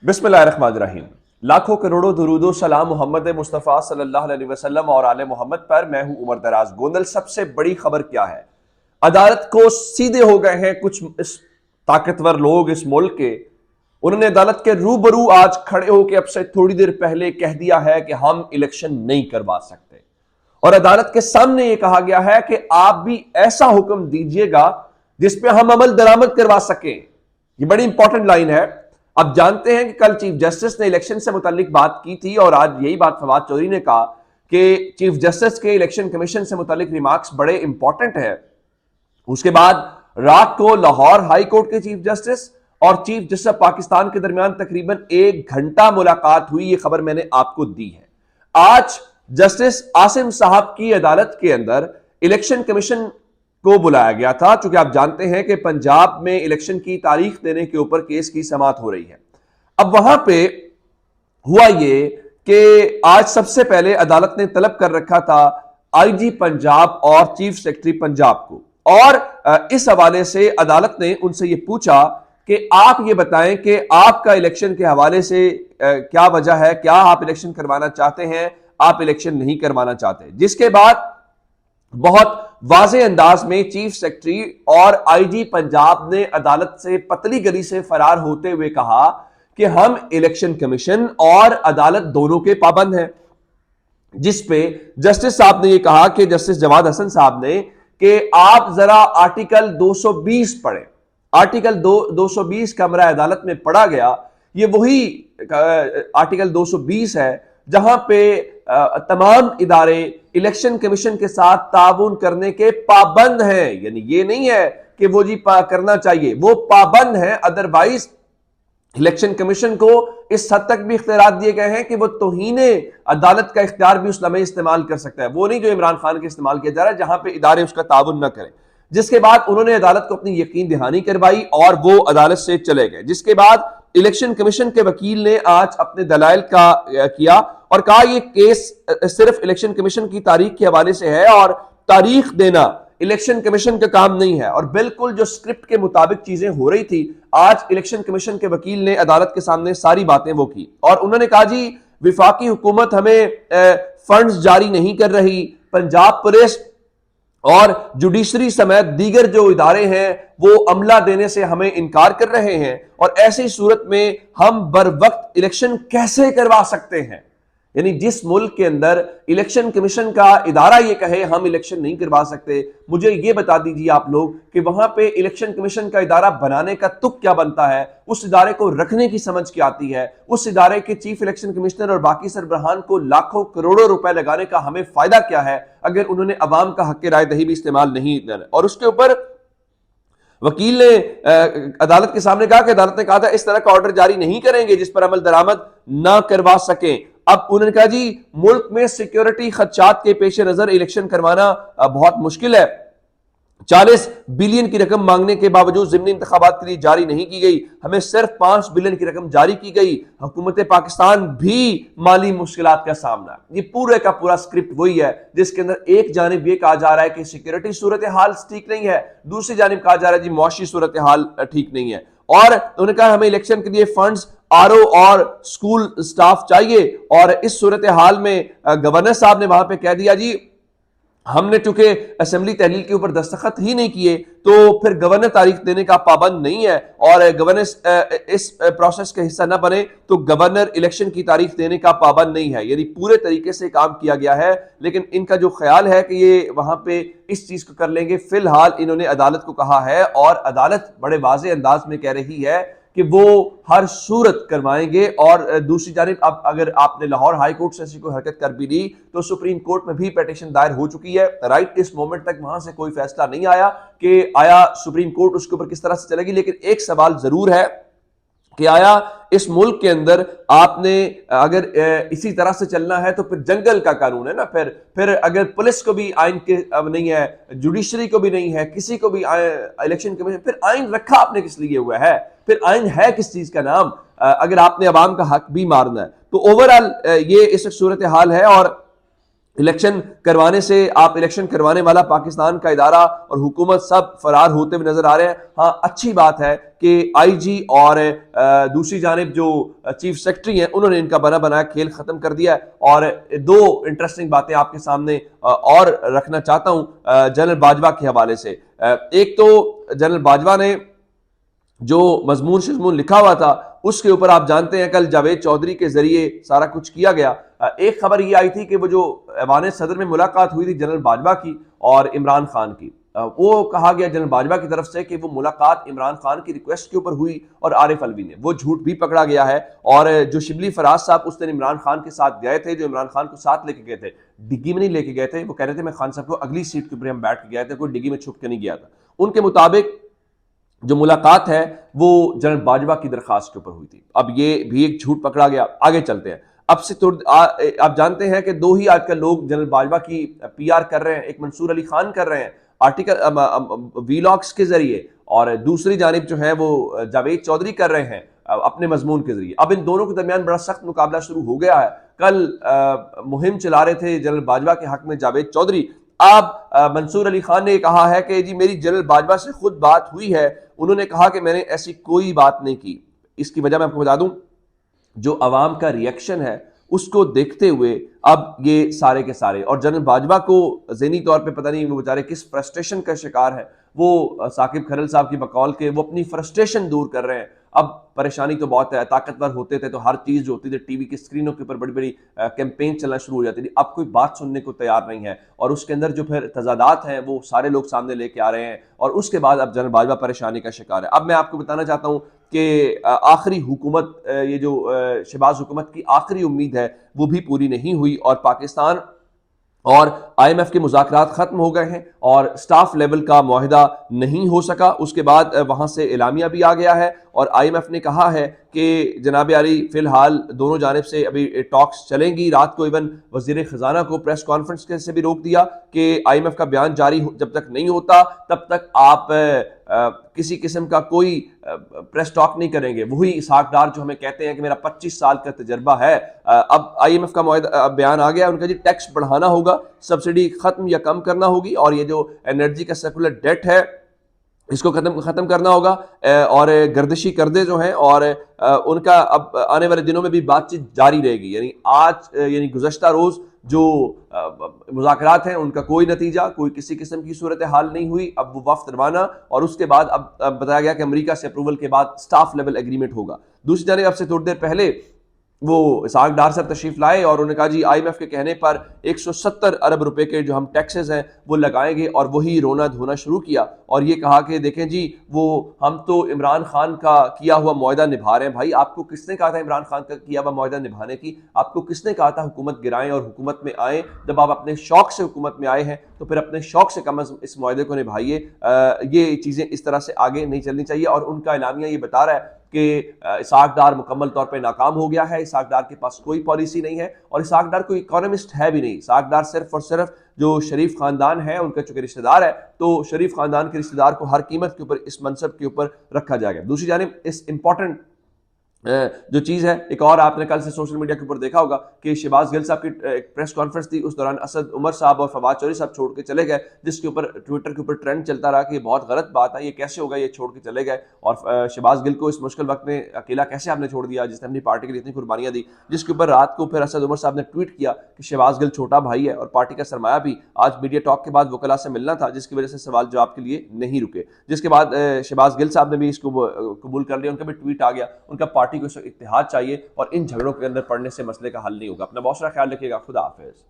بسم اللہ الرحمن الرحیم۔ لاکھوں کروڑوں درود و سلام محمد مصطفیٰ صلی اللہ علیہ وسلم اور آل محمد پر۔ میں ہوں عمر دراز گوندل۔ سب سے بڑی خبر کیا ہے؟ عدالت کو سیدھے ہو گئے ہیں کچھ اس طاقتور لوگ اس ملک کے۔ انہوں نے عدالت کے روبرو آج کھڑے ہو کے اب سے تھوڑی دیر پہلے کہہ دیا ہے کہ ہم الیکشن نہیں کروا سکتے، اور عدالت کے سامنے یہ کہا گیا ہے کہ آپ بھی ایسا حکم دیجئے گا جس پہ ہم عمل درآمد کروا سکیں۔ یہ بڑی امپورٹنٹ لائن ہے۔ اب جانتے ہیں کہ کل چیف جسٹس نے الیکشن سے متعلق بات کی تھی، اور آج یہی بات فواد چودھری نے کہا کہ چیف جسٹس کے الیکشن کمیشن سے متعلق ریمارکس بڑے امپورٹنٹ ہیں۔ اس کے بعد رات کو لاہور ہائی کورٹ کے چیف جسٹس اور چیف جسٹس آف پاکستان کے درمیان تقریباً 1 گھنٹہ ملاقات ہوئی۔ یہ خبر میں نے آپ کو دی ہے۔ آج جسٹس عاصم صاحب کی عدالت کے اندر الیکشن کمیشن کو بلایا گیا تھا، چونکہ آپ جانتے ہیں کہ پنجاب میں الیکشن کی تاریخ دینے کے اوپر کیس کی سماعت ہو رہی ہے۔ اب وہاں پہ ہوا یہ کہ آج سب سے پہلے عدالت نے طلب کر رکھا تھا آئی جی پنجاب اور چیف سیکرٹری پنجاب کو، اور اس حوالے سے عدالت نے ان سے یہ پوچھا کہ آپ یہ بتائیں کہ آپ کا الیکشن کے حوالے سے کیا وجہ ہے، کیا آپ الیکشن کروانا چاہتے ہیں، آپ الیکشن نہیں کروانا چاہتے۔ جس کے بعد بہت واضح انداز میں چیف سیکرٹری اور آئی جی پنجاب نے عدالت سے پتلی گلی سے فرار ہوتے ہوئے کہا کہ ہم الیکشن کمیشن اور عدالت دونوں کے پابند ہیں۔ جس پہ جسٹس صاحب نے یہ کہا کہ جسٹس جواد حسن صاحب نے کہ آپ ذرا آرٹیکل 220 پڑھیں۔ آرٹیکل 220 کمرہ عدالت میں پڑھا گیا، یہ وہی آرٹیکل 220 ہے جہاں پہ تمام ادارے الیکشن کمیشن کے ساتھ تعاون کرنے کے پابند ہیں۔ یعنی یہ نہیں ہے کہ وہ جی کرنا چاہیے، وہ پابند ہیں۔ ادروائز الیکشن کمیشن کو اس حد تک بھی اختیارات دیے گئے ہیں کہ وہ توہین عدالت کا اختیار بھی اس لمحے استعمال کر سکتا ہے، وہ نہیں جو عمران خان کے استعمال کیا جا رہا ہے جہاں پہ ادارے اس کا تعاون نہ کریں۔ جس کے بعد انہوں نے عدالت کو اپنی یقین دہانی کروائی اور وہ عدالت سے چلے گئے۔ جس کے بعد الیکشن کمیشن کے وکیل نے آج اپنے دلائل کا کیا اور کہا یہ کیس صرف الیکشن کمیشن کی تاریخ کے حوالے سے ہے، اور تاریخ دینا الیکشن کمیشن کا کام نہیں ہے، اور بالکل جو سکرپٹ کے مطابق چیزیں ہو رہی تھی آج الیکشن کمیشن کے وکیل نے عدالت کے سامنے ساری باتیں وہ کی، اور انہوں نے کہا جی وفاقی حکومت ہمیں فنڈز جاری نہیں کر رہی، پنجاب پولیس اور جوڈیشری سمیت دیگر جو ادارے ہیں وہ عملہ دینے سے ہمیں انکار کر رہے ہیں، اور ایسی صورت میں ہم بر وقت الیکشن کیسے کروا سکتے ہیں؟ یعنی جس ملک کے اندر الیکشن کمیشن کا ادارہ یہ کہے ہم الیکشن نہیں کروا سکتے، مجھے یہ بتا دیجیے آپ لوگ کہ وہاں پہ الیکشن کمیشن کا ادارہ بنانے کا تک کیا بنتا ہے، اس ادارے کو رکھنے کی سمجھ کیا آتی ہے، اس ادارے کے چیف الیکشن کمشنر اور باقی سربراہان کو لاکھوں کروڑوں روپے لگانے کا ہمیں فائدہ کیا ہے اگر انہوں نے عوام کا حق رائے دہی بھی استعمال نہیں کرنا۔ اور اس کے اوپر وکیل نے عدالت کے سامنے کہا کہ عدالت نے کہا تھا اس طرح کا آرڈر جاری نہیں کریں گے جس پر عمل درآمد نہ کروا سکیں۔ اب انہوں نے کہا جی ملک میں سیکیورٹی خدشات کے پیش نظر الیکشن کروانا بہت مشکل ہے، 40 بلین کی رقم مانگنے کے باوجود ضمنی انتخابات کے لیے جاری نہیں کی گئی، ہمیں صرف 5 بلین کی رقم جاری کی گئی، حکومت پاکستان بھی مالی مشکلات کا سامنا۔ یہ پورے کا پورا سکرپٹ وہی ہے جس کے اندر ایک جانب یہ کہا جا رہا ہے کہ سیکیورٹی صورتحال ٹھیک نہیں ہے، دوسری جانب کہا جا رہا ہے جی معاشی صورتحال ٹھیک نہیں ہے، اور انہوں نے کہا ہمیں الیکشن کے لیے فنڈز آر او اور سکول سٹاف چاہیے، اور اس صورتحال میں گورنر صاحب نے وہاں پہ کہہ دیا جی ہم نے چونکہ اسمبلی تحلیل کے اوپر دستخط ہی نہیں کیے تو پھر گورنر تاریخ دینے کا پابند نہیں ہے، اور گورنر اس پروسیس کا حصہ نہ بنے تو گورنر الیکشن کی تاریخ دینے کا پابند نہیں ہے۔ یعنی پورے طریقے سے کام کیا گیا ہے، لیکن ان کا جو خیال ہے کہ یہ وہاں پہ اس چیز کو کر لیں گے، فی الحال انہوں نے عدالت کو کہا ہے، اور عدالت بڑے واضح انداز میں کہہ رہی ہے کہ وہ ہر صورت کروائیں گے۔ اور دوسری جانب اب اگر آپ نے لاہور ہائی کورٹ سے ایسی کوئی حرکت کر بھی لی تو سپریم کورٹ میں بھی پیٹیشن دائر ہو چکی ہے، رائٹ اس مومنٹ تک وہاں سے کوئی فیصلہ نہیں آیا کہ آیا سپریم کورٹ اس کے اوپر کس طرح سے چلے گی۔ لیکن ایک سوال ضرور ہے کہ آیا اس ملک کے اندر آپ نے اگر اسی طرح سے چلنا ہے تو پھر جنگل کا قانون ہے نا، پھر اگر پولیس کو بھی آئین کے اب نہیں ہے، جوڈیشری کو بھی نہیں ہے، کسی کو بھی الیکشن کمیشن، پھر آئین رکھا آپ نے کس لیے ہوا ہے؟ پھر آئین ہے کس چیز کا نام اگر آپ نے عوام کا حق بھی مارنا ہے؟ تو اوورآل یہ اس صورتحال ہے، اور الیکشن کروانے سے آپ الیکشن کروانے والا پاکستان کا ادارہ اور حکومت سب فرار ہوتے ہوئے نظر آ رہے ہیں. ہاں اچھی بات ہے کہ آئی جی اور دوسری جانب جو چیف سیکرٹری ہیں انہوں نے ان کا بنا بنایا کھیل ختم کر دیا ہے. اور دو انٹرسٹنگ باتیں آپ کے سامنے اور رکھنا چاہتا ہوں جنرل باجوہ کے حوالے سے. ایک تو جنرل باجوہ نے جو مضمون شضمون لکھا ہوا تھا اس کے اوپر آپ جانتے ہیں کل جاوید چودھری کے ذریعے سارا کچھ کیا گیا. ایک خبر یہ آئی تھی کہ وہ جو ایوان صدر میں ملاقات ہوئی تھی جنرل باجوہ کی اور عمران خان کی، وہ کہا گیا جنرل باجوہ کی طرف سے کہ وہ ملاقات عمران خان کی ریکویسٹ کے اوپر ہوئی اور عارف الوی نے، وہ جھوٹ بھی پکڑا گیا ہے. اور جو شبلی فراز صاحب اس دن عمران خان کے ساتھ گئے تھے، جو عمران خان کو ساتھ لے کے گئے تھے، ڈگی میں نہیں لے کے گئے تھے، وہ کہہ رہے تھے میں خان صاحب کو اگلی سیٹ کے اوپر ہم بیٹھ کے گئے تھے، کوئی ڈگی میں چھپ کے نہیں گیا تھا. ان کے مطابق جو ملاقات ہے وہ جنرل باجوہ کی درخواست کے اوپر ہوئی تھی. اب یہ بھی ایک جھوٹ پکڑا گیا. آگے چلتے ہیں. اب سے آپ جانتے ہیں کہ دو ہی آج کل لوگ جنرل باجوہ کی پی آر کر رہے ہیں، ایک منصور علی خان کر رہے ہیں آرٹیکل ویلاگس کے ذریعے، اور دوسری جانب جو ہے وہ جاوید چودھری کر رہے ہیں اپنے مضمون کے ذریعے. اب ان دونوں کے درمیان بڑا سخت مقابلہ شروع ہو گیا ہے. کل مہم چلا رہے تھے جنرل باجوہ کے حق میں جاوید چودھری. اب منصور علی خان نے کہا ہے کہ جی میری جنرل باجوہ سے خود بات ہوئی ہے، انہوں نے کہا کہ میں نے ایسی کوئی بات نہیں کی. اس کی وجہ میں آپ کو بتا دوں، جو عوام کا ریئیکشن ہے اس کو دیکھتے ہوئے اب یہ سارے کے سارے، اور جنرل باجوہ کو ذہنی طور پہ پتہ نہیں وہ بیچارے کس فرسٹریشن کا شکار ہے، وہ ثاقب کھرل صاحب کی بقول کے وہ اپنی فرسٹریشن دور کر رہے ہیں. اب پریشانی تو بہت ہے، طاقتور ہوتے تھے تو ہر چیز جو ہوتی تھی ٹی وی کی اسکرینوں کے اوپر بڑی بڑی کیمپین چلنا شروع ہو جاتی تھی. اب کوئی بات سننے کو تیار نہیں ہے، اور اس کے اندر جو پھر تضادات ہیں وہ سارے لوگ سامنے لے کے آ رہے ہیں، اور اس کے بعد اب جنرل باجوہ پریشانی کا شکار ہے. اب میں آپ کو بتانا چاہتا ہوں کہ آخری حکومت، یہ جو شہباز حکومت کی آخری امید ہے وہ بھی پوری نہیں ہوئی، اور پاکستان اور آئی ایم ایف کے مذاکرات ختم ہو گئے ہیں اور سٹاف لیول کا معاہدہ نہیں ہو سکا. اس کے بعد وہاں سے اعلامیہ بھی آ گیا ہے، اور آئی ایم ایف نے کہا ہے کہ جناب علی فی الحال دونوں جانب سے ابھی ٹاکس چلیں گی. رات کو ایون وزیر خزانہ کو پریس کانفرنس سے بھی روک دیا کہ آئی ایم ایف کا بیان جاری جب تک نہیں ہوتا تب تک آپ کسی قسم کا کوئی پریس ٹاک نہیں کریں گے. وہی اسحاق ڈار جو ہمیں کہتے ہیں کہ میرا 25 سال کا تجربہ ہے. اب آئی ایم ایف کا بیان آ گیا ان کا جی ٹیکس بڑھانا ہوگا، سبسڈی ختم یا کم کرنا ہوگی، اور یہ جو انرجی کا سیکولر ڈیٹ ہے اس کو ختم کرنا ہوگا، اور گردشی قرضے جو ہیں اور ان کا اب آنے والے دنوں میں بھی بات چیت جاری رہے گی. یعنی آج یعنی گزشتہ روز جو مذاکرات ہیں ان کا کوئی نتیجہ، کوئی کسی قسم کی صورتحال نہیں ہوئی. اب وہ وفد روانہ، اور اس کے بعد اب بتایا گیا کہ امریکہ سے اپروول کے بعد سٹاف لیول ایگریمنٹ ہوگا. دوسری جانب اب سے تھوڑی دیر پہلے وہ اسحاق ڈار صاحب تشریف لائے اور انہوں نے کہا جی آئی ایم ایف کے کہنے پر 170 ارب روپے کے جو ہم ٹیکسز ہیں وہ لگائیں گے، اور وہی رونا دھونا شروع کیا اور یہ کہا کہ دیکھیں جی وہ ہم تو عمران خان کا کیا ہوا معاہدہ نبھا رہے ہیں. بھائی آپ کو کس نے کہا تھا عمران خان کا کیا ہوا معاہدہ نبھانے کی؟ آپ کو کس نے کہا تھا حکومت گرائیں اور حکومت میں آئیں؟ جب آپ اپنے شوق سے حکومت میں آئے ہیں تو پھر اپنے شوق سے کم از اس معاہدے کو نبھائیے. یہ چیزیں اس طرح سے آگے نہیں چلنی چاہیے. اور ان کا اعلامیہ یہ بتا رہا ہے کہ اسحاق ڈار مکمل طور پہ ناکام ہو گیا ہے، اسحاق ڈار کے پاس کوئی پالیسی نہیں ہے، اور اسحاق ڈار کوئی اکانومسٹ ہے بھی نہیں. اسحاق ڈار صرف اور صرف جو شریف خاندان ہے ان کا چونکہ رشتہ دار ہے تو شریف خاندان کے رشتہ دار کو ہر قیمت کے اوپر اس منصب کے اوپر رکھا جائے گا. دوسری جانب اس امپورٹنٹ جو چیز ہے، ایک اور آپ نے کل سے سوشل میڈیا کے اوپر دیکھا ہوگا کہ شہباز گل صاحب کی ایک پریس کانفرنس تھی، اس دوران اسد عمر صاحب اور فواد چودھری صاحب چھوڑ کے چلے گئے، جس کے اوپر ٹویٹر کے اوپر ٹرینڈ چلتا رہا کہ یہ بہت غلط بات ہے، یہ کیسے ہوگا یہ چھوڑ کے چلے گئے، اور شہباز گل کو اس مشکل وقت میں اکیلا کیسے آپ نے چھوڑ دیا جس نے اپنی پارٹی کے لیے اتنی قربانیاں دی. جس کے اوپر رات کو پھر اسد عمر صاحب نے ٹویٹ کیا کہ شہباز گل چھوٹا بھائی ہے اور پارٹی کا سرمایہ بھی. آج میڈیا ٹاک کے بعد وکلاء سے ملنا تھا جس کی وجہ سے سوال جواب کے لیے نہیں رکے. جس کے بعد شہباز گل صاحب نے بھی اس کو قبول کر لیا، ان کا بھی ٹویٹ آ گیا. ان کا پارٹی کو اس وقت اتحاد چاہیے اور ان جھگڑوں کے اندر پڑنے سے مسئلے کا حل نہیں ہوگا. اپنا بہت سارا خیال رکھیے گا. خدا حافظ.